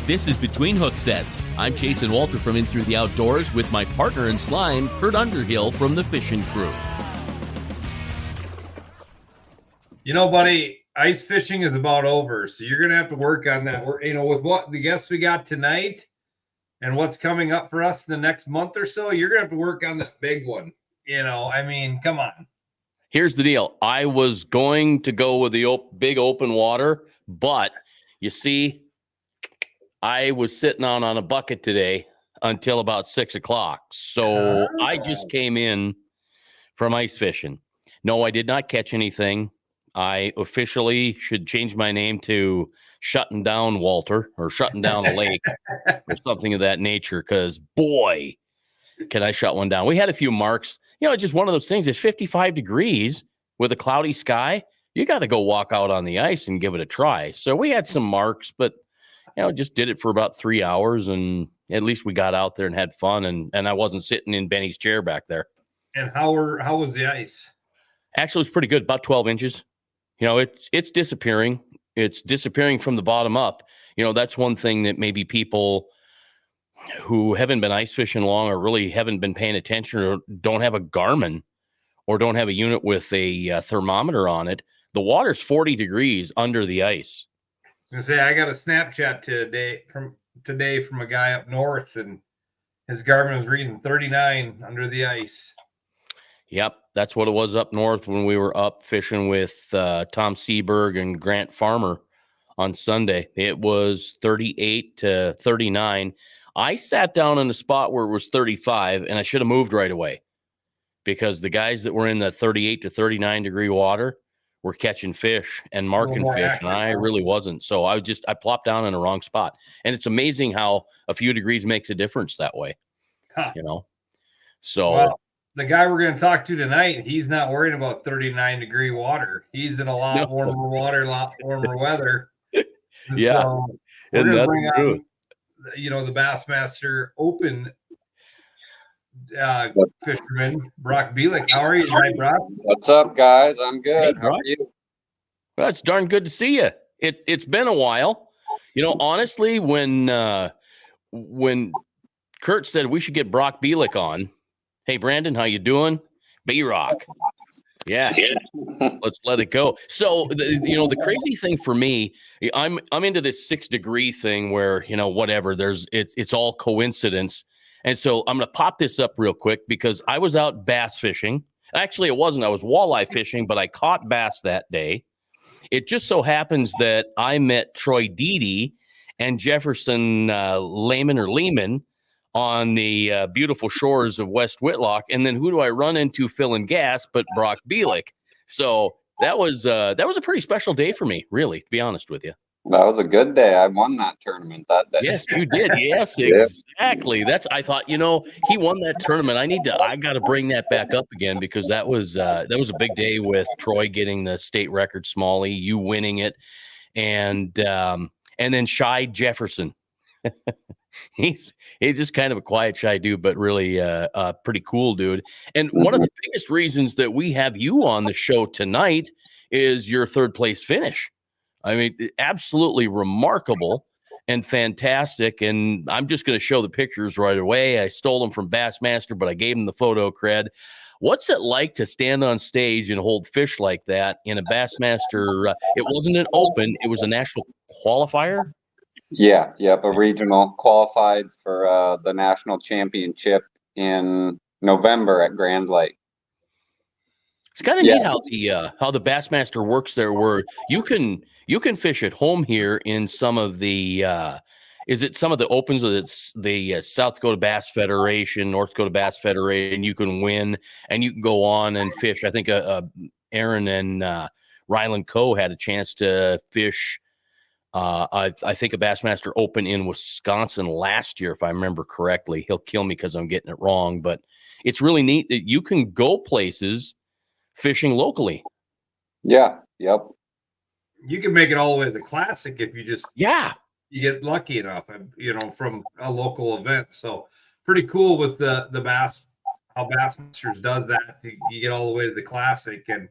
This is Between Hook Sets. I'm Jason Walter from In Through the Outdoors with my partner in slime, Kurt Underhill from the Fishing Crew. You know, buddy, ice fishing is about over, so you're going to have to work on that. We're, with what the guests we got tonight and what's coming up for us in the next month or so, you're going to have to work on that big one. Come on. Here's the deal. I was going to go with the big open water, but you see, I was sitting on a bucket today until about 6 o'clock. So I just came in from ice fishing. No, I did not catch anything. I officially should change my name to Shutting Down Walter or Shutting Down a Lake or something of that nature. Because, boy, can I shut one down. We had a few marks. Just one of those things. It's 55 degrees with a cloudy sky. You got to go walk out on the ice and give it a try. So we had some marks, but just did it for about 3 hours, and at least we got out there and had fun, and I wasn't sitting in Benny's chair back there. And how was the ice? Actually, it was pretty good, about 12 inches. It's disappearing. It's disappearing from the bottom up. That's one thing that maybe people who haven't been ice fishing long or really haven't been paying attention or don't have a Garmin or don't have a unit with a thermometer on it. The water's 40 degrees under the ice. I was going to say, I got a Snapchat today from a guy up north, and his Garmin was reading 39 under the ice. Yep, that's what it was up north when we were up fishing with Tom Seberg and Grant Farmer on Sunday. It was 38 to 39. I sat down in a spot where it was 35, and I should have moved right away because the guys that were in the 38 to 39 degree water were catching fish and marking fish, and I really wasn't. So I plopped down in the wrong spot. And it's amazing how a few degrees makes a difference that way, So well, the guy we're going to talk to tonight, he's not worried about 39 degree water. He's in a lot warmer water, a lot warmer weather. Yeah. So we're going to bring on, the Bassmaster Open fisherman, Brock Belik. How are you tonight, Brock? What's up, guys? I'm good. Hey, how are you? Well, it's darn good to see you. It's been a while. Honestly, when Kurt said we should get Brock Belik on, hey, Brandon, how you doing? B-Rock. Yes. Let's let it go. So, the crazy thing for me, I'm into this 6 degree thing where, whatever, it's all coincidence. And so I'm going to pop this up real quick because I was out bass fishing. Actually, it wasn't. I was walleye fishing, but I caught bass that day. It just so happens that I met Troy Deedy and Jefferson Lehman on the beautiful shores of West Whitlock. And then who do I run into filling gas but Brock Belik? So that was a pretty special day for me, really, to be honest with you. That was a good day. I won that tournament that day. Yes, you did. Yes, exactly. I thought, he won that tournament. I got to bring that back up again because that was a big day with Troy getting the state record smallie, you winning it, and then Shy Jefferson. He's just kind of a quiet, shy dude, but really a pretty cool dude. And one of the biggest reasons that we have you on the show tonight is your third place finish. I mean, absolutely remarkable and fantastic. And I'm just going to show the pictures right away. I stole them from Bassmaster, but I gave them the photo cred. What's it like to stand on stage and hold fish like that in a Bassmaster? It wasn't an open. It was a national qualifier. Yeah. Yep. A regional qualified for the national championship in November at Grand Lake. It's kind of neat how the Bassmaster works there, where you can fish at home here in some of the is it some of the opens of the South Dakota Bass Federation, North Dakota Bass Federation. You can win and you can go on and fish. I think Aaron and Ryland Coe had a chance to fish. I think a Bassmaster Open in Wisconsin last year, if I remember correctly. He'll kill me because I'm getting it wrong, but it's really neat that you can go places fishing locally. Yeah. Yep. You can make it all the way to the Classic if you just you get lucky enough, from a local event. So pretty cool with the Bass, how Bassmasters does that. You get all the way to the Classic, and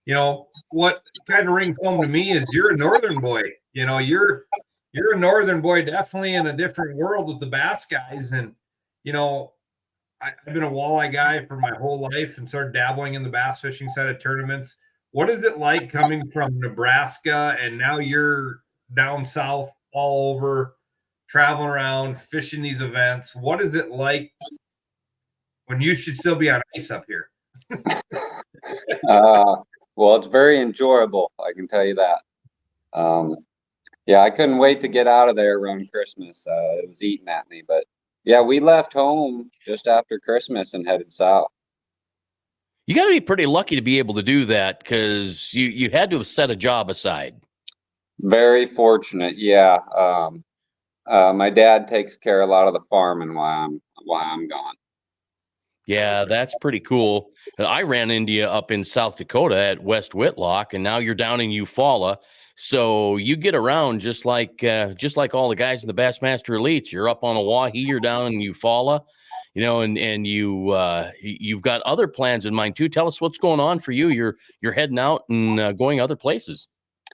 you know, what kind of rings home to me is you're a northern boy. You know, you're a northern boy, definitely in a different world with the bass guys. And, you know, I've been a walleye guy for my whole life and started dabbling in the bass fishing side of tournaments. What is it like coming from Nebraska and now you're down south all over, traveling around, fishing these events? What is it like when you should still be on ice up here? Well, it's very enjoyable, I can tell you that. Yeah, I couldn't wait to get out of there around Christmas. It was eating at me, but yeah, we left home just after Christmas and headed south. You got to be pretty lucky to be able to do that because you had to have set a job aside. Very fortunate, yeah. My dad takes care of a lot of the farming while I'm gone. Yeah, that's pretty cool. I ran into you up in South Dakota at West Whitlock, and now you're down in Eufaula. So you get around just like all the guys in the Bassmaster Elites. You're up on Oahe, you're down in Eufaula, you know, and you've got other plans in mind too. Tell us what's going on for you. You're heading out and going other places.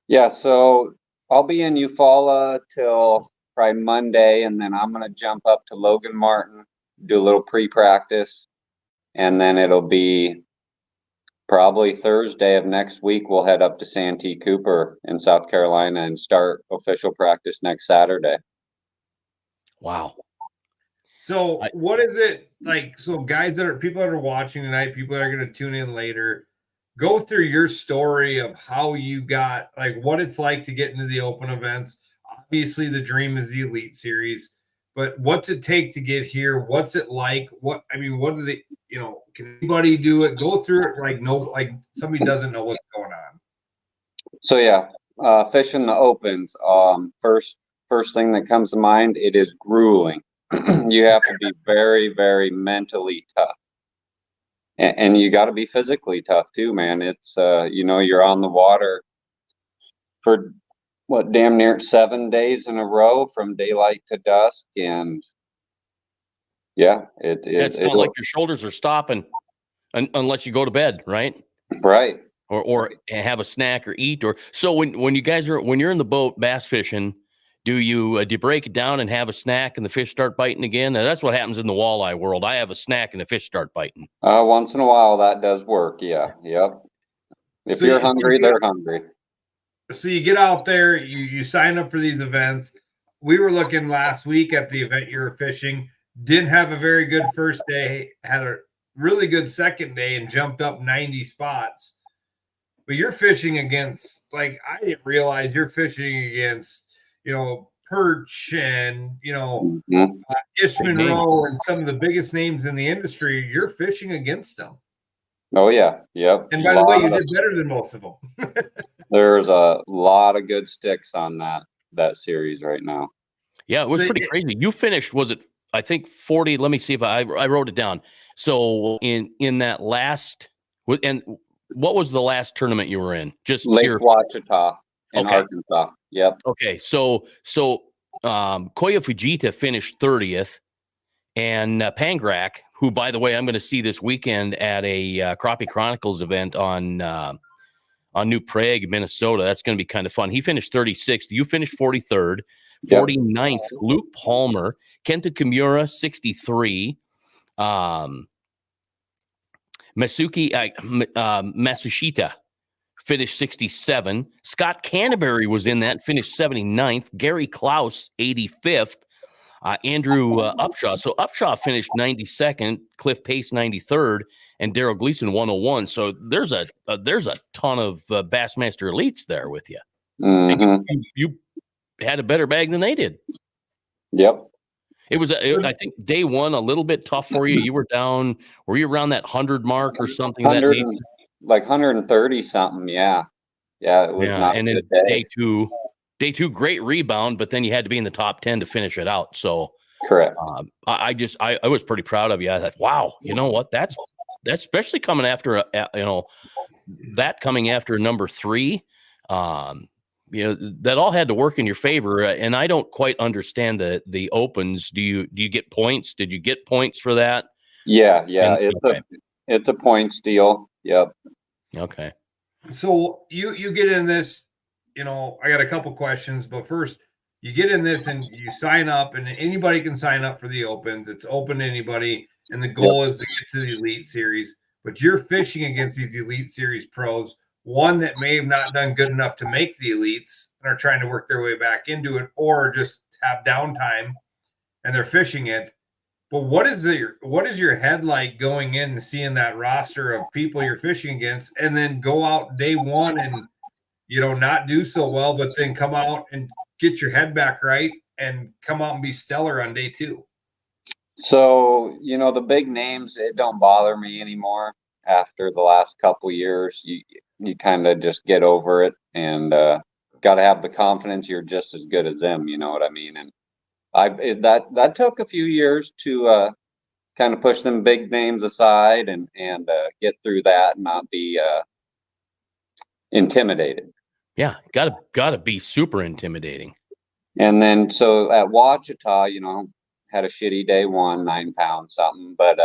Yeah, so I'll be in Eufaula till probably Monday, and then I'm gonna jump up to Logan Martin, do a little pre-practice. And then it'll be probably Thursday of next week. We'll head up to Santee Cooper in South Carolina and start official practice next Saturday. Wow. So what is it like? So guys people that are watching tonight, people that are going to tune in later, go through your story of how you got, like what it's like to get into the open events. Obviously the dream is the Elite Series, but what's it take to get here? What's it like? What do they, you know, can anybody do it? Go through it like somebody doesn't know what's going on. So yeah, fishing the opens. First thing that comes to mind, it is grueling. You have to be very, very mentally tough. And you got to be physically tough too, man. It's you know, you're on the water for what, damn near 7 days in a row from daylight to dusk, and yeah, It's not like your shoulders are stopping unless you go to bed, right? Right. Or have a snack or eat. Or so when you're in the boat bass fishing, do you break it down and have a snack and the fish start biting again? Now, that's what happens in the walleye world. I have a snack and the fish start biting. Once in a while that does work. Yeah. Yep. If you're hungry, they're hungry. So you get out there, you sign up for these events. We were looking last week at the event you were fishing. Didn't have a very good first day, had a really good second day and jumped up 90 spots. But you're fishing against, like, I didn't realize you're fishing against, you know, perch and, you know, Ishman Rowe and some of the biggest names in the industry. You're fishing against them. Oh yeah, yep. And by the way, you did better than most of them. There's a lot of good sticks on that series right now. Yeah, it was pretty crazy. You finished, was it, I think 40, let me see if I wrote it down. So in that last, and what was the last tournament you were in? Just Lake Ouachita in Arkansas. Yep. Okay, so Koya Fujita finished 30th, and Pangrak, who, by the way, I'm going to see this weekend at a Crappie Chronicles event on New Prague, Minnesota. That's going to be kind of fun. He finished 36th. You finished 43rd. 49th, Luke Palmer. Kenta Kimura, 63. Masushita finished 67. Scott Canterbury was in that, finished 79th. Gary Klaus, 85th. Andrew Upshaw. So Upshaw finished 92nd. Cliff Pace, 93rd. And Daryl Gleason, 101. So there's a ton of Bassmaster elites there with you. Mm-hmm. You had a better bag than they did. Yep. It was, I think, day one a little bit tough for you. You were down, were you around that 100 mark or something? Like 130 something. Yeah. Yeah. It was not and a then good day. Day two, great rebound, but then you had to be in the top 10 to finish it out. So correct. I was pretty proud of you. I thought, wow, you know what? That's especially coming after coming after number 3. You know, that all had to work in your favor, and I don't quite understand the opens. Do you get points? Did you get points for that? Yeah. It's a points deal. Yep. Okay. So you get in this, I got a couple questions, but first you get in this and you sign up, and anybody can sign up for the opens. It's open to anybody, and the goal is to get to the Elite Series. But you're fishing against these Elite Series pros, one that may have not done good enough to make the elites and are trying to work their way back into it, or just have downtime and they're fishing it. But what is your head like going in and seeing that roster of people you're fishing against, and then go out day one and not do so well, but then come out and get your head back right and come out and be stellar on day two? So, the big names, it don't bother me anymore after the last couple years. You kind of just get over it, and got to have the confidence you're just as good as them, you know what I mean? And that took a few years to kind of push them big names aside and get through that and not be intimidated. Yeah, gotta be super intimidating. And then so at Ouachita, had a shitty day one, 9 pounds something, but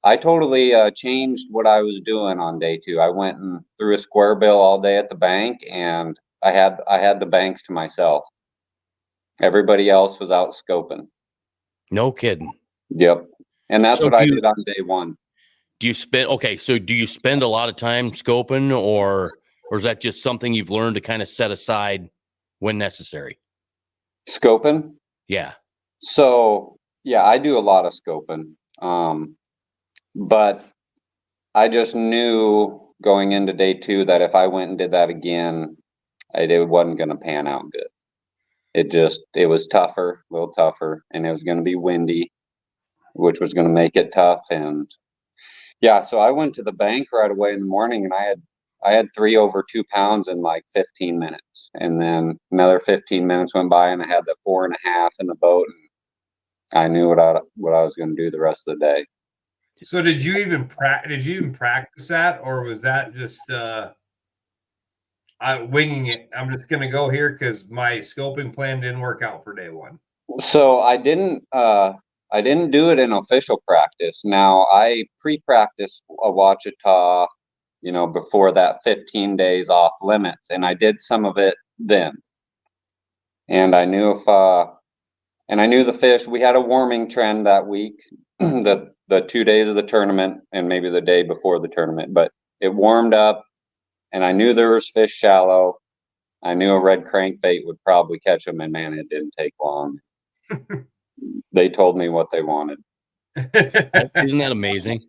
I totally changed what I was doing on day two. I went and threw a square bill all day at the bank, and I had the banks to myself. Everybody else was out scoping. No kidding. Yep. And that's what I did on day one. Do you spend a lot of time scoping, or is that just something you've learned to kind of set aside when necessary? Scoping? Yeah. So yeah, I do a lot of scoping. But I just knew going into day two that if I went and did that again, it wasn't going to pan out good. It was tougher, a little tougher, and it was going to be windy, which was going to make it tough. And yeah, so I went to the bank right away in the morning, and I had 3 over 2 pounds in like 15 minutes. And then another 15 minutes went by, and I had the 4.5 in the boat, and I knew what I was going to do the rest of the day. So did you even practice that, or was that just winging it? I'm just going to go here because my scoping plan didn't work out for day one. So I didn't do it in official practice. Now I pre-practiced a Ouachita, before that 15 days off limits, and I did some of it then. And I knew and I knew the fish. We had a warming trend that week, the 2 days of the tournament and maybe the day before the tournament, but it warmed up, and I knew there was fish shallow. I knew a red crankbait would probably catch them, and man, it didn't take long. They told me what they wanted. Isn't that amazing?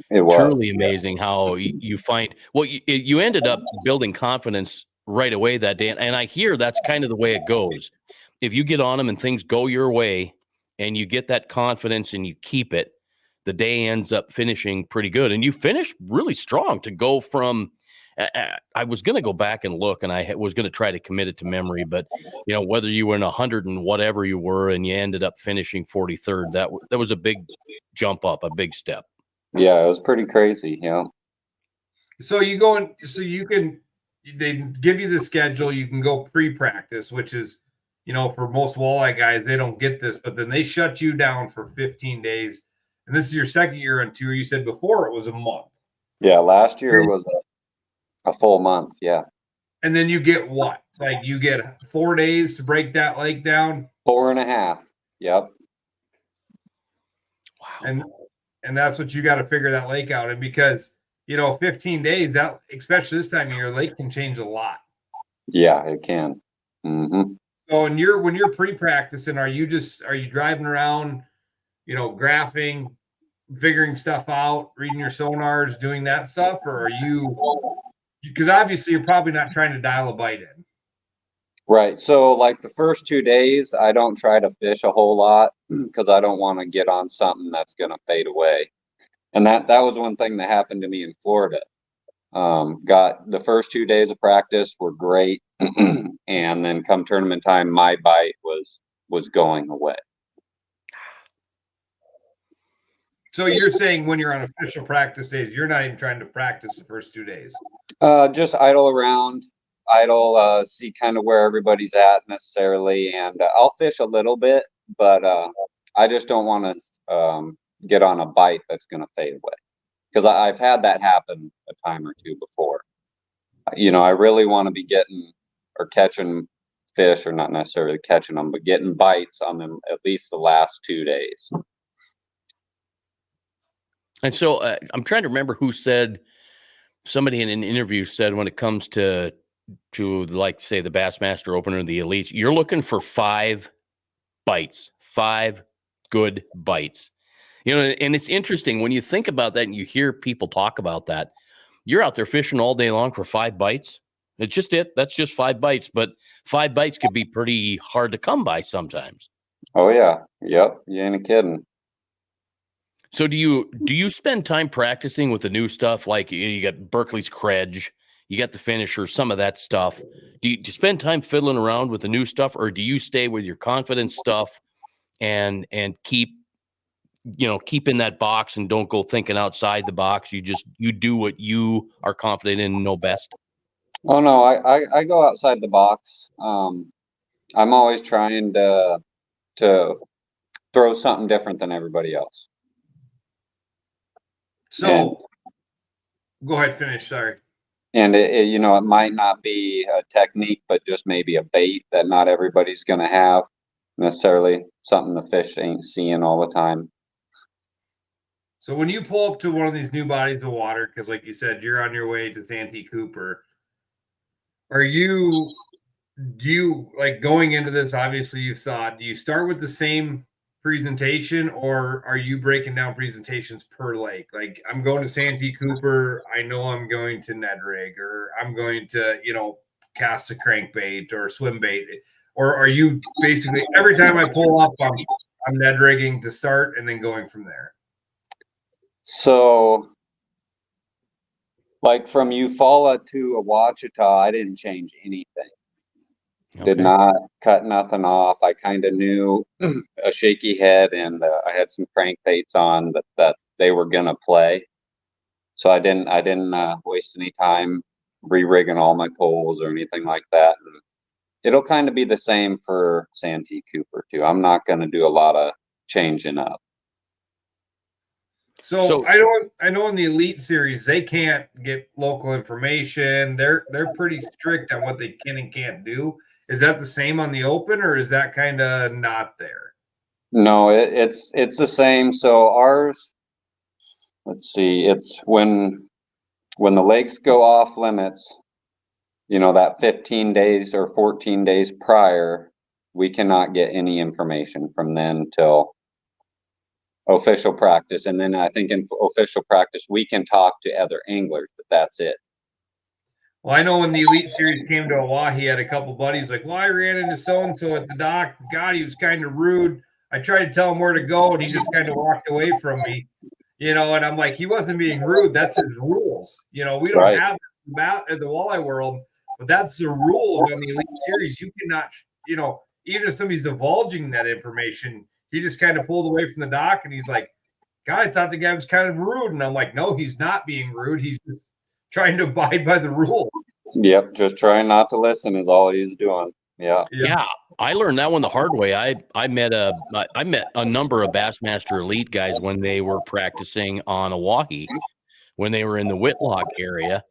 It was truly amazing how you find, well, you ended up building confidence right away that day. And I hear that's kind of the way it goes. If you get on them and things go your way and you get that confidence and you keep it, the day ends up finishing pretty good. And you finished really strong to go from, I was going to go back and look, and I was going to try to commit it to memory, but whether you were in 100 and whatever you were, and you ended up finishing 43rd, that was a big jump up, a big step. Yeah, it was pretty crazy. So you go in, so they give you the schedule. You can go pre-practice, which is, for most walleye guys, they don't get this, but then they shut you down for 15 days. And this is your second year on tour. You said before it was a month. Yeah, last year was a full month. Yeah. And then you get what? Like you get 4 days to break that lake down? 4.5. Yep. Wow. And that's what you got to figure that lake out. And because, 15 days, that, especially this time of year, lake can change a lot. Yeah, it can. Mm-hmm. So when you're pre-practicing, are you driving around, graphing, figuring stuff out, reading your sonars, doing that stuff? Or are you, because obviously you're probably not trying to dial a bite in. Right. So like the first 2 days, I don't try to fish a whole lot because I don't want to get on something that's going to fade away. And that was one thing that happened to me in Florida. Got the first 2 days of practice were great. And then come tournament time, my bite was going away. So you're saying when you're on official practice days, you're not even trying to practice the first 2 days? Just idle around. See kind of where everybody's at necessarily, and I'll fish a little bit, but I just don't want to get on a bite that's going to fade away, because I've had that happen a time or two before. I really want to be getting or catching fish, or not necessarily catching them, but getting bites on them at least the last 2 days. And so I'm trying to remember who said, somebody in an interview said, when it comes to like, say, the Bassmaster Open or the Elites, you're looking for 5 bites, 5 good bites. And it's interesting when you think about that and you hear people talk about that. You're out there fishing all day long for 5 bites. It's just that's just 5 bites, but 5 bites could be pretty hard to come by sometimes. Oh yeah. Yep. You ain't kidding. So do you spend time practicing with the new stuff? Like you got Berkeley's Credge, you got the Finisher, some of that stuff. Do you spend time fiddling around with the new stuff, or do you stay with your confidence stuff and keep in that box and don't go thinking outside the box? You do what you are confident in and know best. Oh no, I go outside the box. I'm always trying to throw something different than everybody else. So go ahead, finish. Sorry. And it might not be a technique, but just maybe a bait that not everybody's going to have necessarily, something the fish ain't seeing all the time. So when you pull up to one of these new bodies of water, because like you said, you're on your way to Santee Cooper, do you like going into this? Obviously, you thought, do you start with the same presentation, or are you breaking down presentations per lake? Like, I'm going to Santee Cooper, I know I'm going to Ned rig, or I'm going to cast a crankbait or swim bait, or are you basically every time I pull up, I'm Ned rigging to start and then going from there? So like from Eufaula to Ouachita, I didn't change anything. Okay. Did not cut nothing off. I kind of knew a shaky head, and I had some crankbaits on that they were gonna play. So I didn't waste any time re-rigging all my poles or anything like that. And it'll kind of be the same for Santee Cooper too. I'm not gonna do a lot of changing up. So I know in the Elite Series they can't get local information. They're pretty strict on what they can and can't do. Is that the same on the Open, or is that kind of not there? No, it's the same. So ours, let's see, it's when the lakes go off limits, that 15 days or 14 days prior, we cannot get any information from then till official practice. And then I think in official practice, we can talk to other anglers, but that's it. Well, I know when the Elite Series came to Hawaii, he had a couple buddies like, well, I ran into so-and-so at the dock. God, he was kind of rude. I tried to tell him where to go, and he just kind of walked away from me, and I'm like, he wasn't being rude. That's his rules. We don't have that in the walleye world, but that's the rules on the Elite Series. You cannot, even if somebody's divulging that information, he just kind of pulled away from the dock, and he's like, God, I thought the guy was kind of rude. And I'm like, no, he's not being rude. He's just trying to abide by the rules. Yep, just trying not to listen is all he's doing. Yeah. I learned that one the hard way. I met a number of Bassmaster Elite guys when they were practicing on Oahe, when they were in the Whitlock area,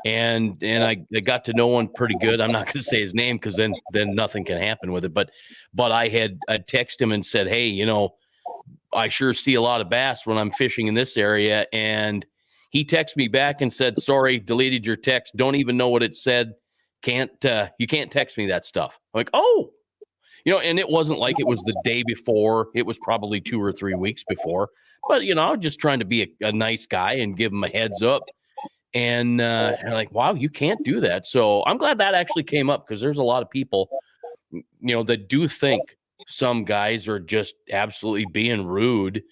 and I got to know one pretty good. I'm not going to say his name because then nothing can happen with it. But I texted him and said, hey, I sure see a lot of bass when I'm fishing in this area, and he texted me back and said, sorry, deleted your text. Don't even know what it said. You can't text me that stuff. I'm like, oh, and it wasn't like it was the day before. It was probably 2 or 3 weeks before. But, I was just trying to be a nice guy and give him a heads up. And I'm like, wow, you can't do that. So I'm glad that actually came up, because there's a lot of people, that do think some guys are just absolutely being rude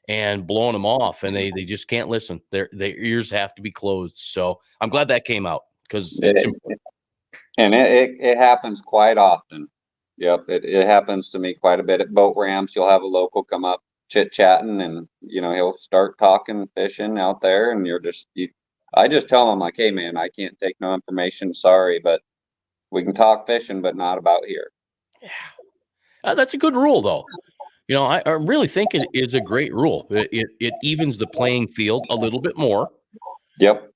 and blowing them off, and they just can't listen. Their ears have to be closed. So I'm glad that came out, because it's important. And it happens quite often. Yep, it happens to me quite a bit at boat ramps. You'll have a local come up chit-chatting, and he'll start talking fishing out there, and I just tell him, like, hey man, I can't take no information, sorry, but we can talk fishing, but not about here. Yeah, that's a good rule though. I really think it is a great rule. It evens the playing field a little bit more. Yep.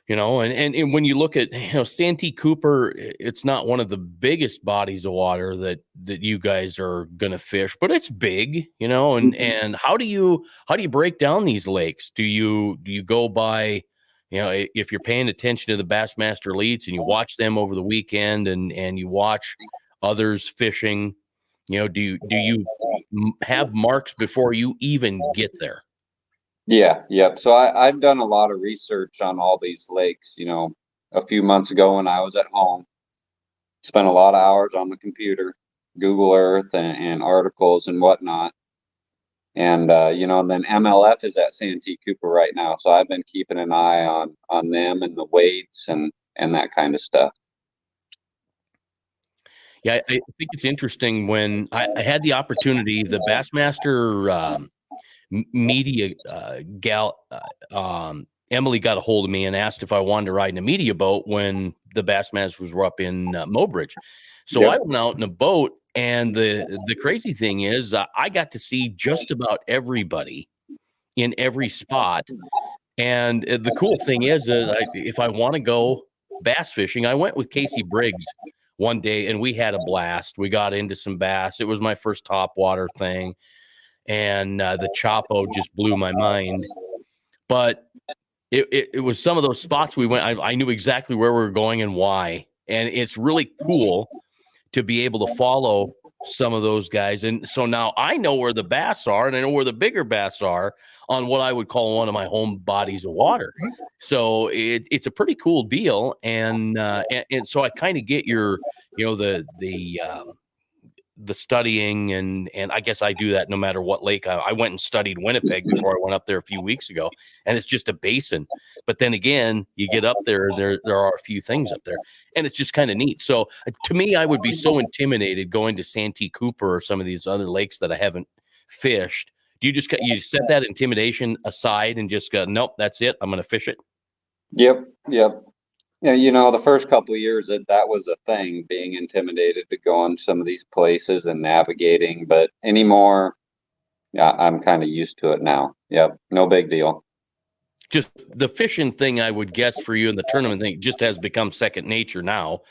And when you look at, Santee Cooper, it's not one of the biggest bodies of water that you guys are going to fish, but it's big, and how do you break down these lakes? Do you go by, if you're paying attention to the Bassmaster Elites and you watch them over the weekend and you watch others fishing, do you have marks before you even get there? Yeah, yep. So I've done a lot of research on all these lakes, a few months ago when I was at home. Spent a lot of hours on the computer, Google Earth and articles and whatnot. And then MLF is at Santee Cooper right now. So I've been keeping an eye on them and the weights and that kind of stuff. Yeah, I think it's interesting when I had the opportunity, the Bassmaster media gal, Emily got a hold of me and asked if I wanted to ride in a media boat when the Bassmasters were up in Mobridge. So I went out in a boat, and the crazy thing is I got to see just about everybody in every spot. And the cool thing is if I want to go bass fishing, I went with Casey Briggs one day and we had a blast. We got into some bass. It was my first topwater thing. And the Chapo just blew my mind. But it was some of those spots we went. I knew exactly where we were going and why. And it's really cool to be able to follow some of those guys. And so now I know where the bass are, and I know where the bigger bass are on what I would call one of my home bodies of water. So it's a pretty cool deal. And so I kind of get your, the studying, and I guess I do that no matter what lake. I went and studied Winnipeg before I went up there a few weeks ago, and it's just a basin. But then again, you get up there are a few things up there, and it's just kind of neat. So to me, I would be so intimidated going to Santee Cooper or some of these other lakes that I haven't fished. Do you set that intimidation aside and just go, nope, that's it, I'm going to fish it? Yep. Yeah, the first couple of years that was a thing, being intimidated to go on some of these places and navigating. But anymore, yeah, I'm kind of used to it now. Yep, no big deal. Just the fishing thing, I would guess, for you, and the tournament thing just has become second nature now,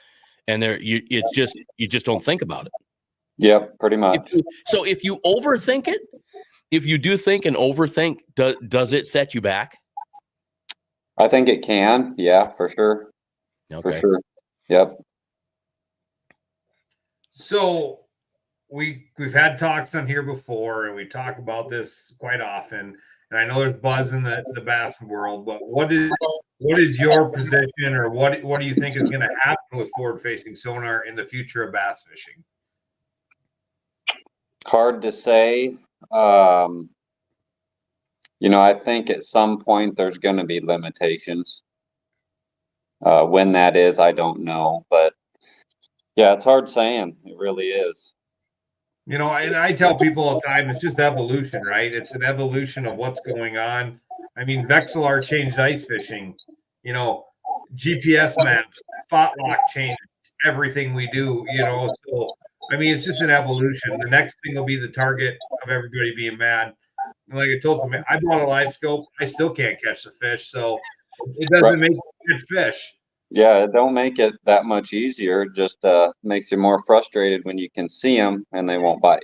and you just don't think about it. Yep, pretty much. So if you overthink it, if you do think and overthink, does it set you back? I think it can. Yeah, for sure. Okay. For sure. Yep. So we've had talks on here before, and we talk about this quite often. And I know there's buzz in the bass world, but what is your position, or what do you think is going to happen with forward-facing sonar in the future of bass fishing? Hard to say. I think at some point there's going to be limitations. When that is, I don't know, but yeah, it's hard saying. It really is. And I tell people all the time, it's just evolution, right? It's an evolution of what's going on. I mean, Vexilar changed ice fishing. GPS maps, spot lock changed everything we do. So I mean, it's just an evolution. The next thing will be the target of everybody being mad. And like I told them, I bought a live scope. I still can't catch the fish, so it doesn't make you catch fish. Yeah, it don't make it that much easier. It just makes you more frustrated when you can see them and they won't bite.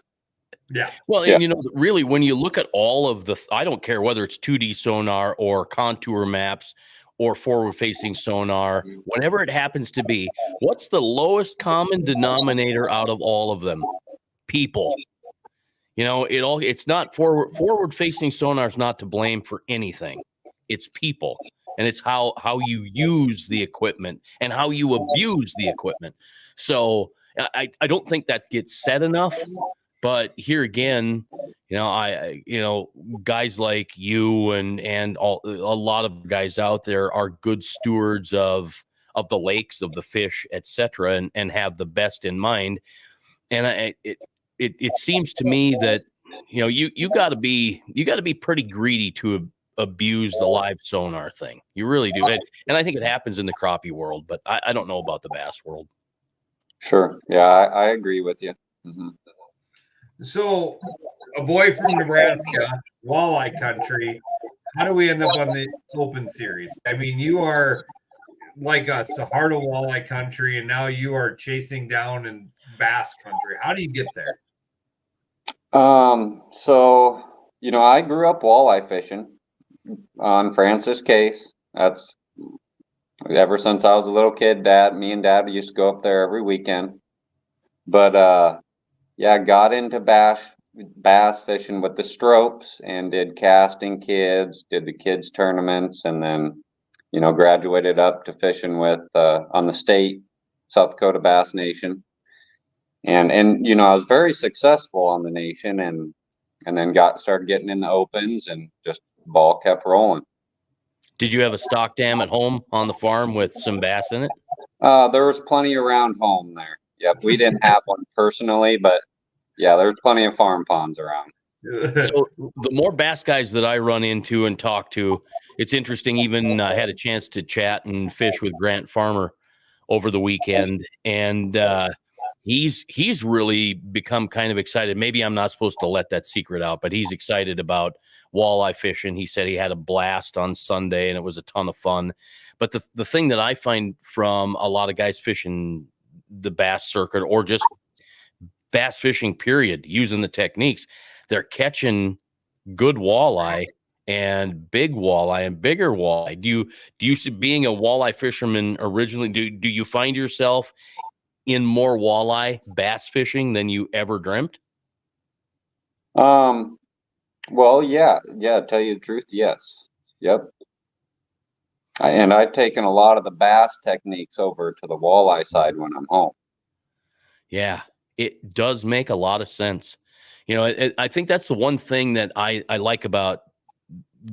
Yeah. Well, yeah. And really, when you look at all of I don't care whether it's 2D sonar or contour maps or forward-facing sonar, whatever it happens to be, what's the lowest common denominator out of all of them? People. It's not forward-facing sonar is not to blame for anything. It's people. And it's how you use the equipment and how you abuse the equipment. So I don't think that gets said enough. But here again, guys like you and a lot of guys out there are good stewards of the lakes, of the fish, etc., and have the best in mind. And it seems to me that you got to be pretty greedy to abuse the live sonar thing. You really do. And I think it happens in the crappie world, but I don't know about the bass world. Sure. Yeah, I agree with you. Mm-hmm. So a boy from Nebraska, walleye country, how do we end up on the Open Series? I mean, you are like us, a heart of walleye country, and now you are chasing down in bass country. How do you get there? So, I grew up walleye fishing on Francis Case. That's ever since I was a little kid. Me and Dad used to go up there every weekend. But yeah, got into bass fishing with the Stropes and did casting kids, did the kids tournaments, and then graduated up to fishing with on the state South Dakota Bass Nation. And I was very successful on the nation, and then started getting in the opens, and just ball kept rolling. Did you have a stock dam at home on the farm with some bass in it? There was plenty around home there. Yep, we didn't have one personally, but yeah, there's plenty of farm ponds around. So the more bass guys that I run into and talk to, it's interesting. Even had a chance to chat and fish with Grant Farmer over the weekend, and he's really become kind of excited. Maybe I'm not supposed to let that secret out, but he's excited about walleye fishing. He said he had a blast on Sunday and it was a ton of fun. But the thing that I find from a lot of guys fishing the bass circuit, or just bass fishing period, using the techniques, they're catching good walleye and big walleye and bigger walleye. Do you see, being a walleye fisherman originally, do you find yourself in more walleye bass fishing than you ever dreamt? Well, yeah, tell you the truth, yes. Yep. And I've taken a lot of the bass techniques over to the walleye side when I'm home. Yeah, it does make a lot of sense. I think that's the one thing that I like about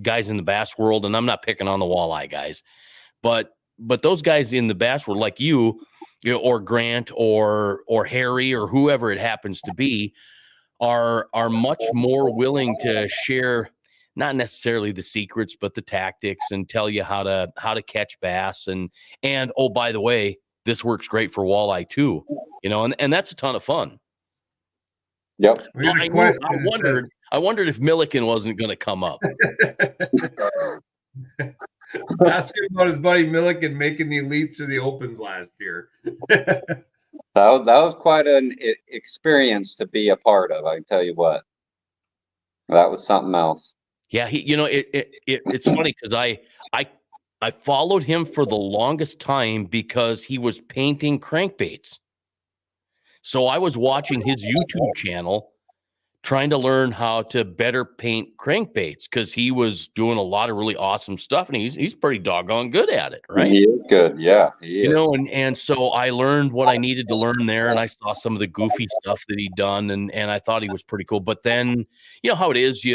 guys in the bass world, and I'm not picking on the walleye guys, but those guys in the bass world, like you know, or Grant or Harry or whoever it happens to be, are much more willing to share, not necessarily the secrets, but the tactics, and tell you how to catch bass. And oh, by the way, this works great for walleye too, and that's a ton of fun. Yep. I wondered if Milliken wasn't going to come up. Asking about his buddy Milliken making the elites or the opens last year. That was quite an experience to be a part of. I can tell you what, that was something else. Yeah, it's funny because I followed him for the longest time because he was painting crankbaits. So I was watching his YouTube channel, trying to learn how to better paint crankbaits, because he was doing a lot of really awesome stuff, and he's pretty doggone good at it, right? He is good, yeah. He is. And so I learned what I needed to learn there, and I saw some of the goofy stuff that he'd done, and I thought he was pretty cool. But then, how it is,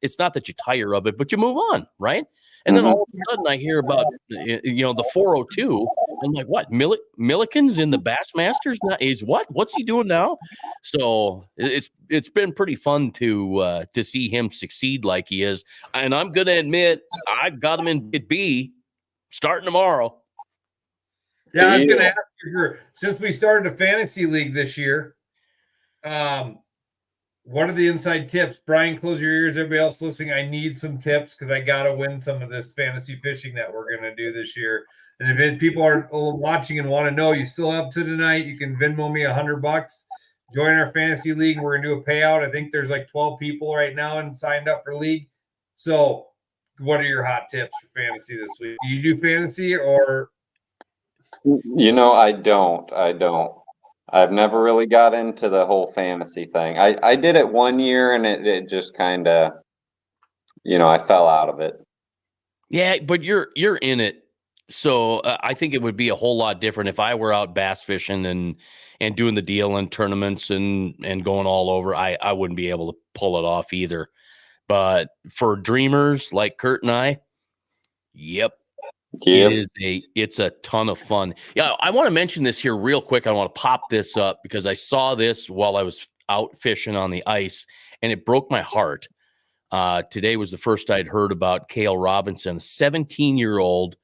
it's not that you tire of it, but you move on, right? And then all of a sudden I hear about, the 402. I'm like, what? Milliken's in the Bassmasters now? He's what? What's he doing now? So it's been pretty fun to see him succeed like he is. And I'm going to admit, I've got him in bid B starting tomorrow. Yeah, I was going to ask you, since we started a fantasy league this year, what are the inside tips? Brian, close your ears. Everybody else listening, I need some tips because I got to win some of this fantasy fishing that we're going to do this year. And if people are watching and want to know, you still have to tonight. You can Venmo me $100. Join our fantasy league. We're going to do a payout. I think there's like 12 people right now and signed up for league. So what are your hot tips for fantasy this week? Do you do fantasy or? I don't. I've never really got into the whole fantasy thing. I did it one year, and it just kind of, I fell out of it. Yeah, but you're in it. So I think it would be a whole lot different if I were out bass fishing and doing the deal in tournaments and going all over. I wouldn't be able to pull it off either. But for dreamers like Kurt and I, yep. It's a ton of fun. Yeah, I want to mention this here real quick. I want to pop this up because I saw this while I was out fishing on the ice, and it broke my heart. Today was the first I'd heard about Cale Robinson, a 17-year-old,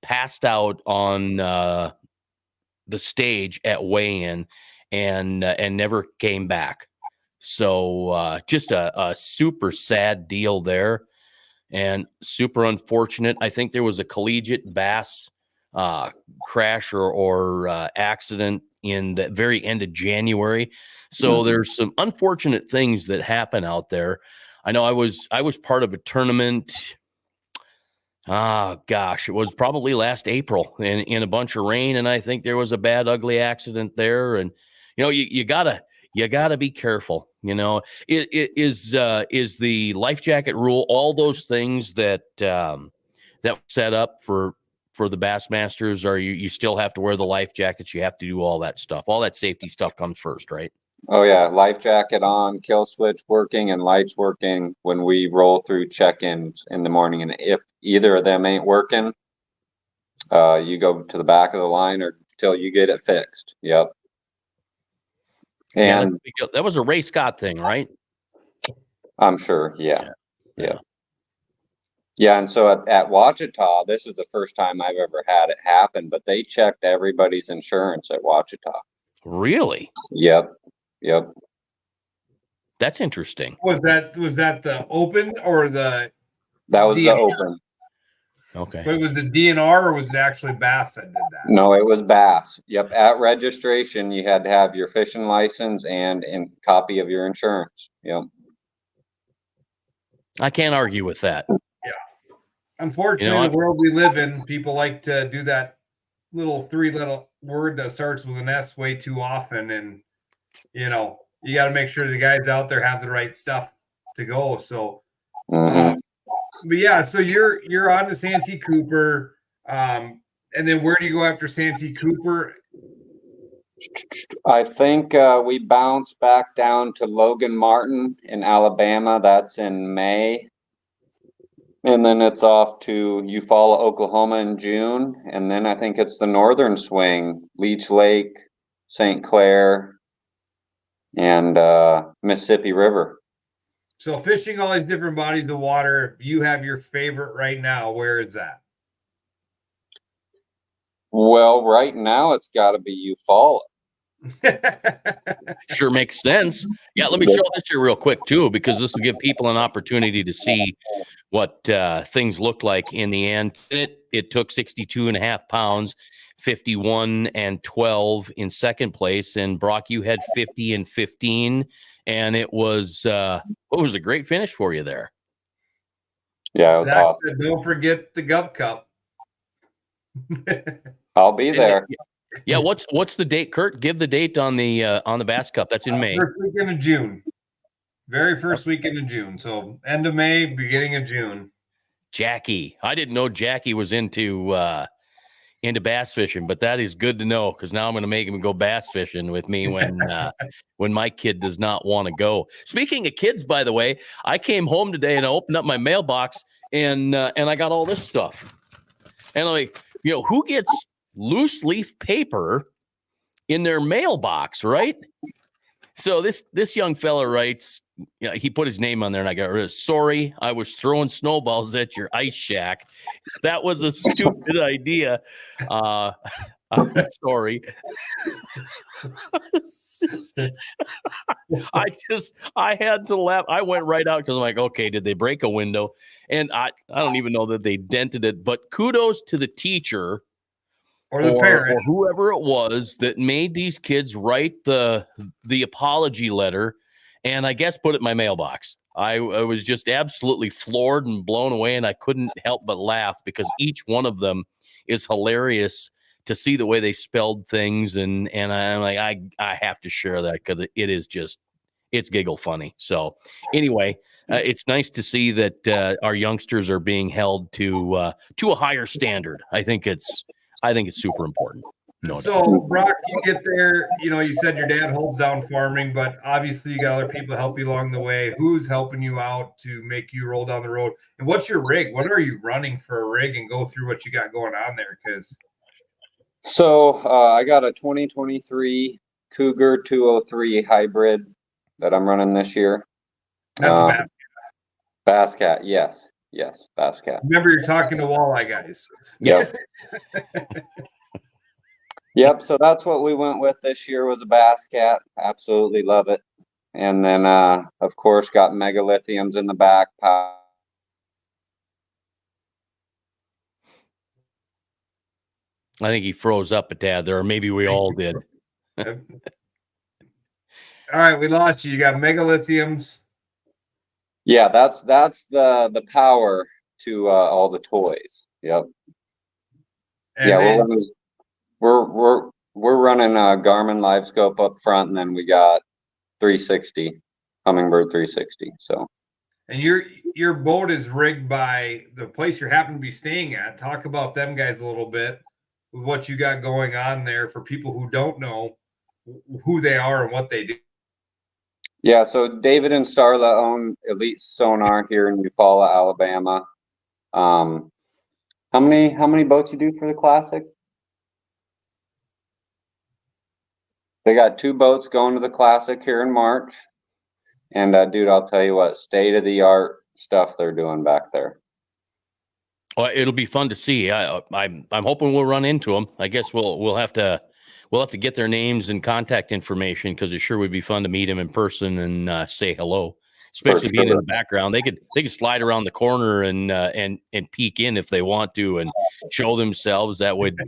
passed out on the stage at weigh-in and never came back. So just a super sad deal there. and super unfortunate. I think there was a collegiate bass crash or accident in the very end of January. So there's some unfortunate things that happen out there. I know I was part of a tournament. Gosh, it was probably last April in a bunch of rain. And I think there was a bad, ugly accident there. And, you gotta be careful. It is the life jacket rule, all those things that set up for the Bassmasters, or you still have to wear the life jackets. You have to do all that stuff. All that safety stuff comes first, right? Oh yeah, life jacket on, kill switch working, and lights working when we roll through check-ins in the morning. And if either of them ain't working, you go to the back of the line or till you get it fixed. Yep. And that was a Ray Scott thing, right? I'm sure. Yeah. And so at Ouachita, this is the first time I've ever had it happen, but they checked everybody's insurance at Ouachita. Really? Yep. That's interesting. Was that the Open or the? That was DNR? The Open. Okay. But was it DNR or was it actually Bass that did that? No, it was Bass. Yep. At registration, you had to have your fishing license and a copy of your insurance. Yep. I can't argue with that. Yeah. Unfortunately, the world we live in, people like to do that little three-letter word that starts with an S way too often, and you got to make sure the guys out there have the right stuff to go. So, but yeah, so you're on to Santee Cooper, and then where do you go after Santee Cooper? I think we bounce back down to Logan Martin in Alabama. That's in May. And then it's off to Eufaula, Oklahoma in June. And then I think it's the northern swing, Leech Lake, St. Clair, and Mississippi River. So fishing all these different bodies of water, if you have your favorite right now, where is that? Well, right now it's got to be Eufaula. Sure makes sense. Yeah, let me show this here real quick too, because this will give people an opportunity to see what things look like in the end. It took 62.5 pounds, 51 and 12 in second place, and Brock, you had 50 and 15, and it was a great finish for you there. Yeah, it was awesome. Don't forget the Gov Cup. I'll be there. Yeah, what's the date, Kurt? Give the date on the Bass Cup. That's in May. First weekend of June. Very first weekend of June. So end of May, beginning of June. Jackie. I didn't know Jackie was into bass fishing, but that is good to know, because now I'm going to make him go bass fishing with me when my kid does not want to go. Speaking of kids, by the way, I came home today and I opened up my mailbox and I got all this stuff. And I'm like, who gets loose leaf paper in their mailbox, right? So this young fella writes, he put his name on there, and I got sorry, I was throwing snowballs at your ice shack. That was a stupid idea. Sorry. I had to laugh. I went right out because I'm like, okay, did they break a window? And I don't even know that they dented it, but kudos to the teacher or the parent, or whoever it was that made these kids write the apology letter, and I guess put it in my mailbox. I was just absolutely floored and blown away, and I couldn't help but laugh because each one of them is hilarious to see the way they spelled things, and I'm like, I have to share that because it is just, it's giggle funny. So anyway, it's nice to see that our youngsters are being held to a higher standard. I think it's super important. No so doubt. Brock, you get there, you said your dad holds down farming, but obviously you got other people help you along the way. Who's helping you out to make you roll down the road? And what's your rig? What are you running for a rig, and go through what you got going on there? So I got a 2023 Cougar 203 hybrid that I'm running this year. That's Bass Cat. Yes, Bass Cat. Remember, you're talking to walleye guys. Yep. Yep. So that's what we went with this year, was a Bass Cat. Absolutely love it. And then, of course, got mega lithiums in the back. I think he froze up a tad there, or maybe we all did. All right, we lost you. You got mega lithiums. Yeah, that's the power to all the toys. Yep. And yeah, then, we're running a Garmin live scope up front, and then we got 360 Humminbird 360. So. and your boat is rigged by the place you happen to be staying at. Talk about them guys a little bit, what you got going on there for people who don't know who they are and what they do. Yeah, so David and Starla own Elite Sonar here in Eufaula, Alabama. How many boats you do for the Classic? They got 2 boats going to the Classic here in March. And dude, I'll tell you what, state-of-the-art stuff they're doing back there. Well, it'll be fun to see. I'm hoping we'll run into them. I guess we'll have to get their names and contact information, because it sure would be fun to meet them in person and say hello. Especially being in the background, they could slide around the corner and peek in if they want to and show themselves. That would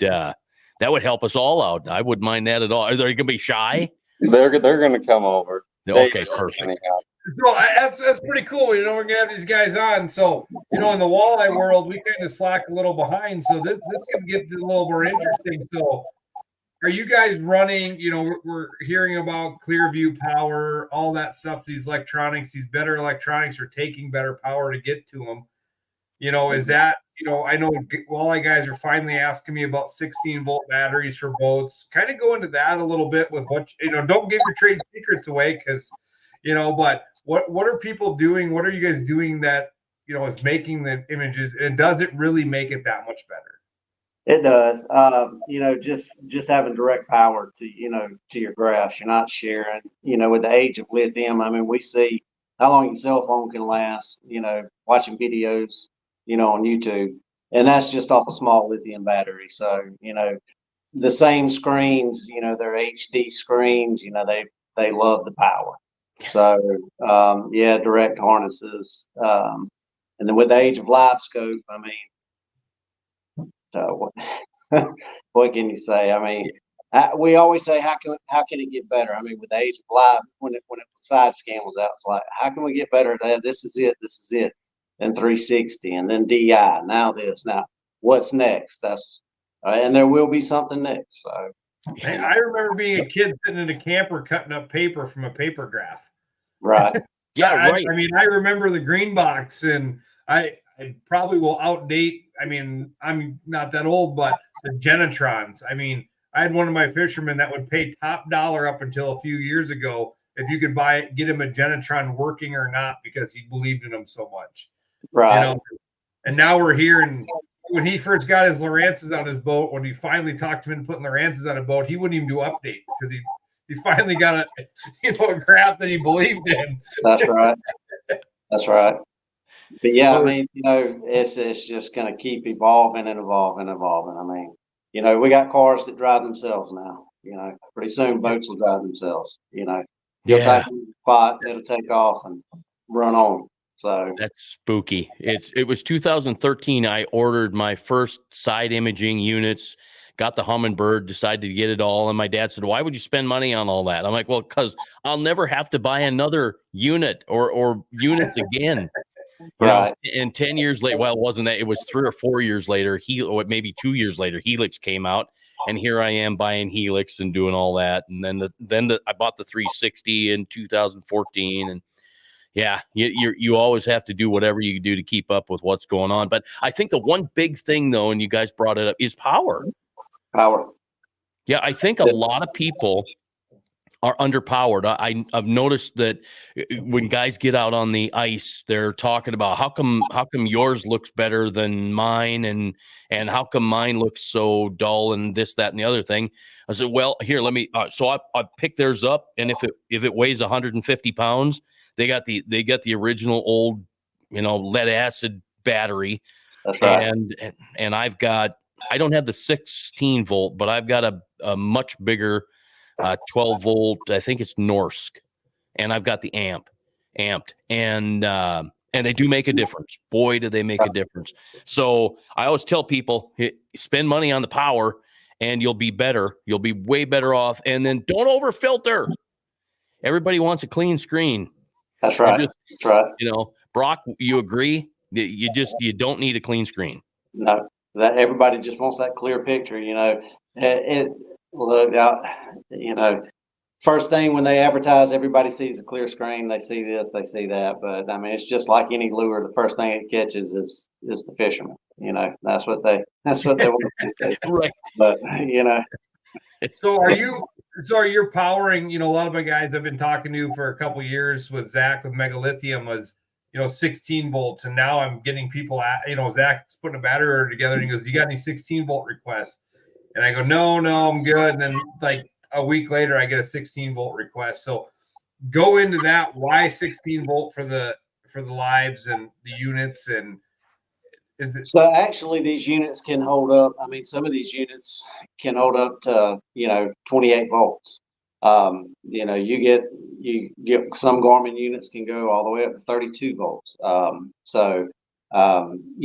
help us all out. I wouldn't mind that at all. Are they going to be shy? They're going to come over. Okay, perfect. So that's pretty cool. You know, we're gonna have these guys on. So, you know, in the walleye world, we kind of slack a little behind. So this can get a little more interesting. So, are you guys running? You know, we're hearing about Clearview power, all that stuff. These electronics, these better electronics are taking better power to get to them. You know, is that, you know, I know walleye guys are finally asking me about 16-volt batteries for boats. Kind of go into that a little bit with what, you know, don't give your trade secrets away, because, you know, but what are people doing? What are you guys doing that, you know, is making the images, and does it really make it that much better? It does. You know, just having direct power to, you know, to your graphs. You're not sharing, you know, with the age of lithium. I mean, we see how long your cell phone can last, you know, watching videos, you know, on YouTube. And that's just off a small lithium battery. So, you know, the same screens, you know, they're HD screens, you know, they love the power. So, yeah, direct harnesses. And then with the age of live scope, I mean, what can you say? I mean, we always say, how can it get better? I mean, with the age of live, when it side scan was out, it's like, how can we get better at that? This is it. Then 360, and then DI. Now this. Now what's next? That's and there will be something next. So, hey, I remember being a kid sitting in a camper cutting up paper from a paper graph. right. Yeah, right. I mean, I remember the green box, and I probably will outdate. I mean, I'm not that old, but the Genetrons. I mean, I had one of my fishermen that would pay top dollar up until a few years ago if you could get him a Genetron working or not, because he believed in them so much. Right. You know, and now we're here. And when he first got his Lowrances on his boat, when he finally talked him into putting Lowrances on a boat, he wouldn't even do update, because he finally got a graph that he believed in. That's right. That's right. But yeah, I mean, you know, it's just going to keep evolving and evolving and evolving. I mean, you know, we got cars that drive themselves now. You know, pretty soon boats will drive themselves. You know, you'll take the spot, it'll take off and run on. So that's spooky. It was 2013. I ordered my first side imaging units, got the Humminbird, decided to get it all. And my dad said, "Why would you spend money on all that?" I'm like, "Well, because I'll never have to buy another unit or units again." You know, and 10 years later, well, it wasn't that, it was 3 or 4 years later, maybe 2 years later, Helix came out, and here I am buying Helix and doing all that. And then I bought the 360 in 2014. And yeah, you always have to do whatever you do to keep up with what's going on. But I think the one big thing, though, and you guys brought it up, is power. Power. Yeah, I think a lot of people are underpowered. I've noticed that when guys get out on the ice, they're talking about how come yours looks better than mine, and how come mine looks so dull, and this, that, and the other thing. I said, well, here, let me. So I picked theirs up, and if it weighs 150 pounds, they got the original old, you know, lead acid battery. That's right. And I don't have the 16 volt, but I've got a much bigger 12 volt, I think it's Norsk, and I've got the amped, and they do make a difference. Boy, do they make a difference. So I always tell people, spend money on the power, and you'll be better. You'll be way better off. And then don't over filter. Everybody wants a clean screen. That's right. That's right. You know, Brock, you agree that you don't need a clean screen. No, that everybody just wants that clear picture. You know, look out. You know, first thing when they advertise, everybody sees a clear screen. They see this, they see that. But I mean, it's just like any lure. The first thing it catches is the fisherman. You know, that's what they want to see. Right. But you know, So are you powering, you know, a lot of my guys I've been talking to for a couple of years with Zach with Mega Lithium was, you know, 16 volts. And now I'm getting people at, you know, Zach's putting a battery order together and he goes, you got any 16 volt requests? And I go, no, I'm good. And then like a week later, I get a 16 volt request. So go into that. Why 16 volt for the lives and the units? And is it so actually these units can hold up. I mean, some of these units can hold up to, you know, 28 volts. You know, you get some Garmin units can go all the way up to 32 volts. You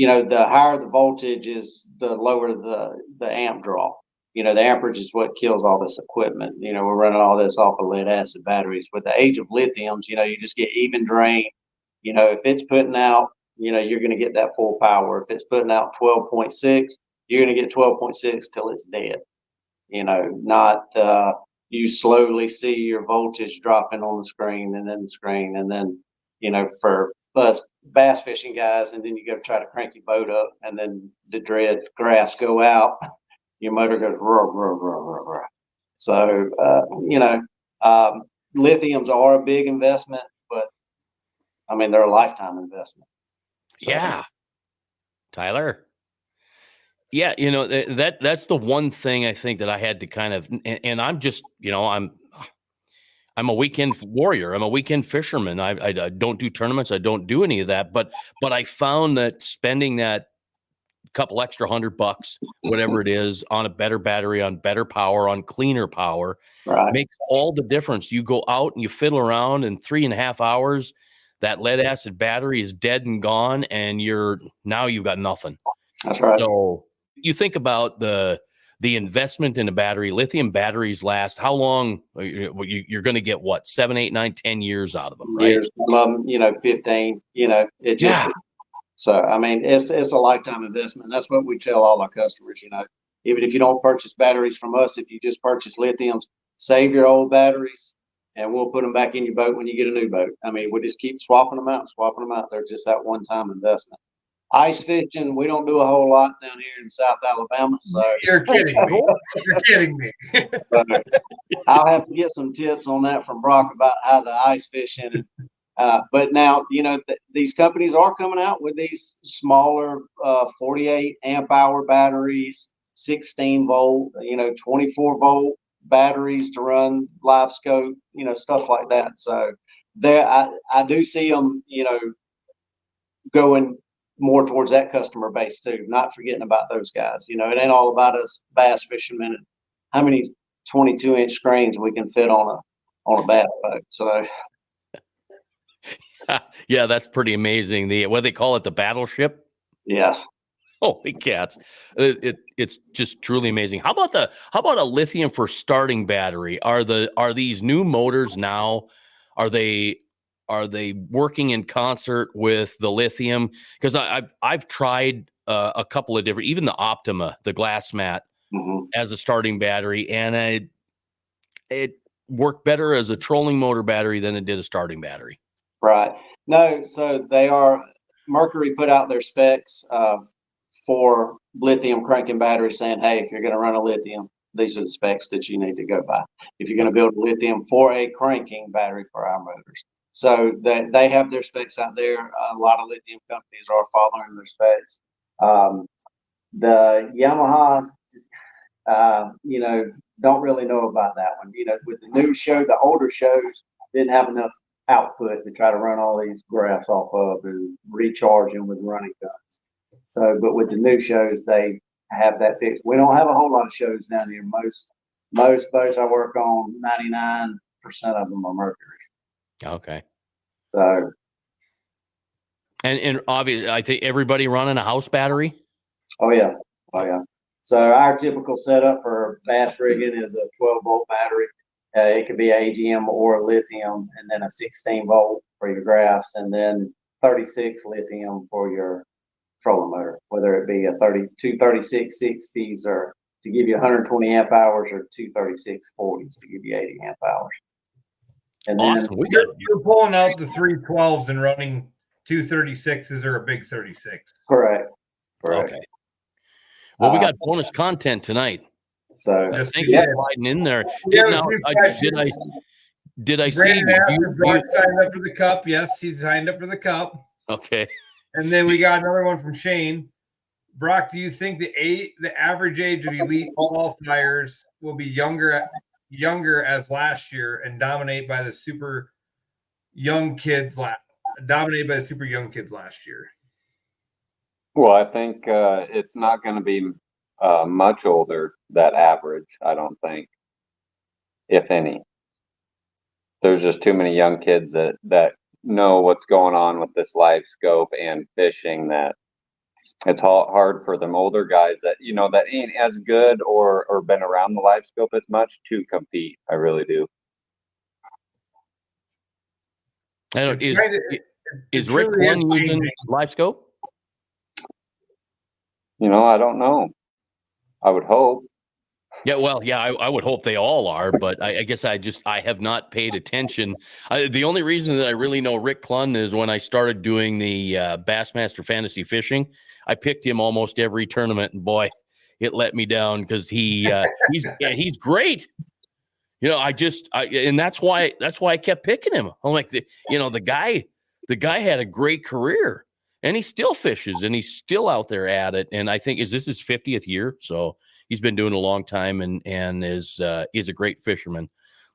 know, the higher the voltage is, the lower the amp draw. You know, the amperage is what kills all this equipment. You know, we're running all this off of lead acid batteries. With the age of lithiums, you know, you just get even drain. You know, if it's putting out, you know, you're going to get that full power. If it's putting out 12.6, you're going to get 12.6 till it's dead. You know, not you slowly see your voltage dropping on the screen and then, you know, for us bass fishing guys, and then you go try to crank your boat up and then the dread graphs go out. Your motor goes roar, roar, roar, roar, roar. So, you know, lithiums are a big investment, but I mean, they're a lifetime investment. So, yeah. Tyler. Yeah, you know, that's the one thing I think that I had to kind of, and I'm just, you know, I'm a weekend warrior. I'm a weekend fisherman. I don't do tournaments. I don't do any of that. But I found that spending that couple extra $100, whatever it is, on a better battery, on better power, on cleaner power, right. makes all the difference. You go out and you fiddle around in 3.5 hours, that lead acid battery is dead and gone, and you've got nothing. That's right. So you think about the investment in a battery. Lithium batteries last how long? You're going to get what, 7, 8, 9, 10 years out of them, right? Years, you know, 15. You know, it just. Yeah. So I mean, it's a lifetime investment. That's what we tell all our customers. You know, even if you don't purchase batteries from us, if you just purchase lithiums, save your old batteries, and we'll put them back in your boat when you get a new boat. I mean, we just keep swapping them out. They're just that one-time investment. Ice fishing, we don't do a whole lot down here in South Alabama. So you're kidding me? You're kidding me. So I'll have to get some tips on that from Brock about how the ice fishing. But now, you know, these companies are coming out with these smaller 48 amp hour batteries, 16 volt, you know, 24 volt batteries to run live scope, you know, stuff like that. So there, I do see them, you know, going more towards that customer base too, not forgetting about those guys. You know, it ain't all about us bass fishermen and how many 22-inch screens we can fit on a bass boat. So yeah, that's pretty amazing. What do they call it, the battleship? yes. Holy cats. It's just truly amazing. How about a lithium for starting battery? Are these new motors now? Are they working in concert with the lithium? Because I've tried a couple of different, even the Optima, the glass mat, as a starting battery, and it worked better as a trolling motor battery than it did a starting battery. Right. No, so Mercury put out their specs for lithium cranking batteries, saying, hey, if you're going to run a lithium, these are the specs that you need to go by if you're going to build a lithium for a cranking battery for our motors. So they have their specs out there. A lot of lithium companies are following their specs. The Yamaha, you know, don't really know about that one. You know, with the new show, the older shows didn't have enough output to try to run all these graphs off of and recharge them with running guns. So, but with the new shows, they have that fixed. We don't have a whole lot of shows down here. Most boats I work on, 99% of them are Mercury. Okay. So, and obviously, I think everybody running a house battery. oh yeah. So our typical setup for bass rigging is a 12-volt battery. It could be AGM or lithium, and then a 16-volt for your graphs, and then 36 lithium for your trolling motor, whether it be a 23660s or to give you 120 amp hours, or 23640s to give you 80 amp hours. And Awesome. then You're pulling out the 312s and running 236s or a big 36. correct. Okay. Well, we got bonus content tonight. So Just Thanks for sliding in there. Did I see? Brandon asked if Brock signed up for the cup. Yes, he signed up for the cup. Okay. And then we got another one from Shane. Brock, do you think the average age of elite qualifiers will be younger as last year and dominated by the super young kids last year? Well, I think it's not going to be much older, that average, I don't think, if any. There's just too many young kids that know what's going on with this live scope and fishing, that it's hard for them older guys that, that ain't as good or been around the live scope as much to compete. I really do. I don't, is Rick Clun using live scope? I don't know. I would hope. Yeah, well, yeah, I would hope they all are, but I guess I have not paid attention. The only reason that I really know Rick Clun is when I started doing the Bassmaster fantasy fishing. I picked him almost every tournament, and boy, it let me down because he's great. And that's why I kept picking him. I'm like, the guy had a great career, and he still fishes, and he's still out there at it. And I think this his 50th year, so he's been doing it a long time, and is a great fisherman.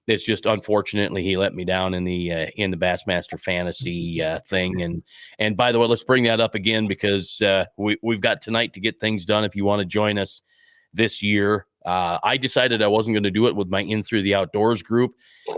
It's just, unfortunately, he let me down in the Bassmaster fantasy thing. And by the way, let's bring that up again, because we've got tonight to get things done. If you want to join us this year, I decided I wasn't going to do it with my In Through the Outdoors group,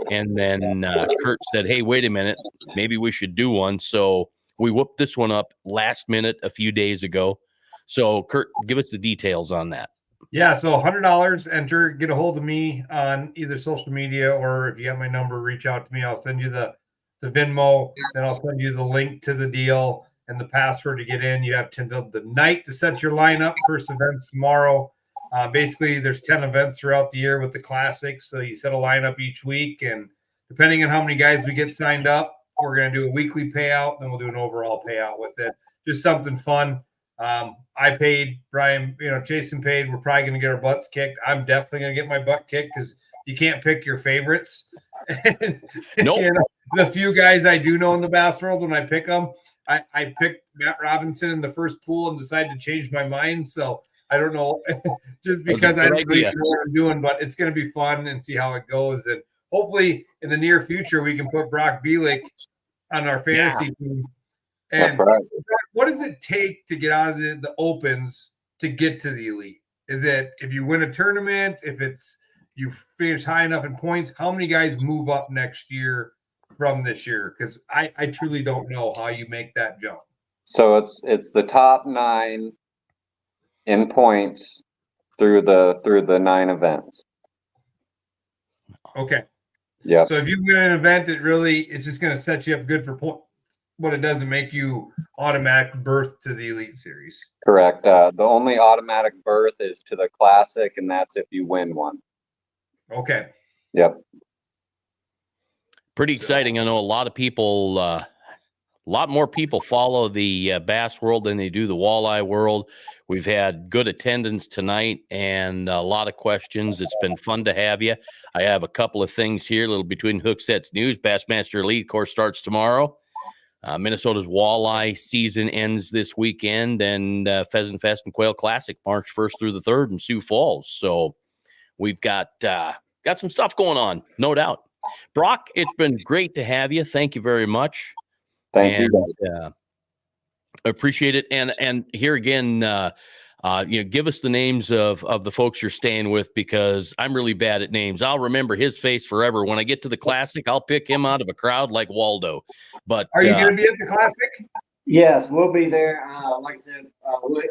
and then Kurt said, "Hey, wait a minute, maybe we should do one." So we whooped this one up last minute a few days ago. So Kurt, give us the details on that. Yeah, so $100, enter, get a hold of me on either social media, or if you have my number, reach out to me. I'll send you the Venmo, then I'll send you the link to the deal and the password to get in. You have until the night to set your lineup. First event's tomorrow. Basically, there's 10 events throughout the year with the classics, so you set a lineup each week, and depending on how many guys we get signed up, we're going to do a weekly payout, then we'll do an overall payout with it. Just something fun. I paid, Brian, Jason paid. We're probably going to get our butts kicked. I'm definitely going to get my butt kicked because you can't pick your favorites. Nope. The few guys I do know in the bass world, when I pick them, I picked Matt Robinson in the first pool and decided to change my mind. So I don't know, just because I don't really know what I'm doing, but it's going to be fun and see how it goes. And hopefully in the near future, we can put Brock Belik on our fantasy team. And right. What does it take to get out of the opens to get to the elite? Is it if you win a tournament, if it's you finish high enough in points, how many guys move up next year from this year? Because I truly don't know how you make that jump. So it's the top 9 in points through the 9 events. Okay. Yeah. So if you win an event, it's just going to set you up good for points, but it doesn't make you automatic berth to the Elite Series. Correct. The only automatic berth is to the Classic, and that's if you win one. Okay. Yep. Pretty exciting. I know a lot of people, a lot more people follow the bass world than they do the walleye world. We've had good attendance tonight and a lot of questions. It's been fun to have you. I have a couple of things here, a little between hook sets news. Bassmaster Elite course starts tomorrow. Minnesota's walleye season ends this weekend, and Pheasant Fest and Quail Classic March 1st through the 3rd in Sioux Falls. So we've got some stuff going on, no doubt. Brock, it's been great to have you. Thank you very much. Thank you. Appreciate it. And here again, give us the names of the folks you're staying with, because I'm really bad at names. I'll remember his face forever. When I get to the Classic, I'll pick him out of a crowd like Waldo. But are you going to be at the Classic? Yes, we'll be there. Like I said,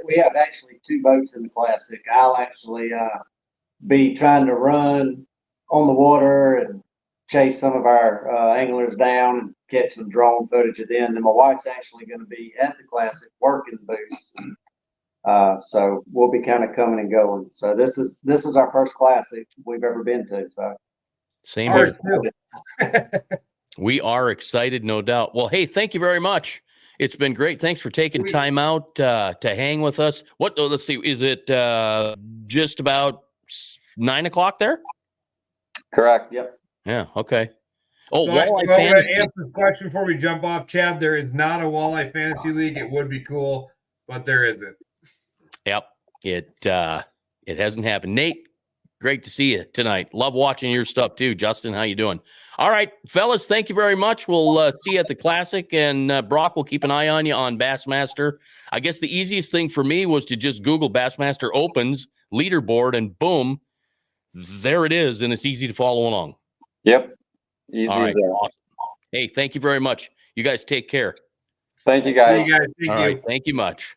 we have actually 2 boats in the Classic. I'll actually be trying to run on the water and chase some of our anglers down and catch some drone footage of them. And my wife's actually going to be at the Classic working booths. So we'll be kind of coming and going. So this is our first Classic we've ever been to. So Same here. We are excited, no doubt. Well, hey, thank you very much. It's been great. Thanks for taking time out to hang with us. Let's see, is it just about 9 o'clock there? Correct. Yep. Yeah. Okay. Oh, So walleye to fantasy. answer the question before we jump off, Chad, there is not a walleye fantasy league. It would be cool, but there isn't. Yep. It hasn't happened. Nate, great to see you tonight. Love watching your stuff too. Justin, how you doing? All right, fellas, thank you very much. We'll see you at the Classic, and Brock will keep an eye on you on Bassmaster. I guess the easiest thing for me was to just Google Bassmaster Opens leaderboard, and boom, there it is, and it's easy to follow along. Yep. Easy. All right, awesome. Hey, thank you very much. You guys take care. Thank you, guys. See you guys. Thank All you. right, thank you much.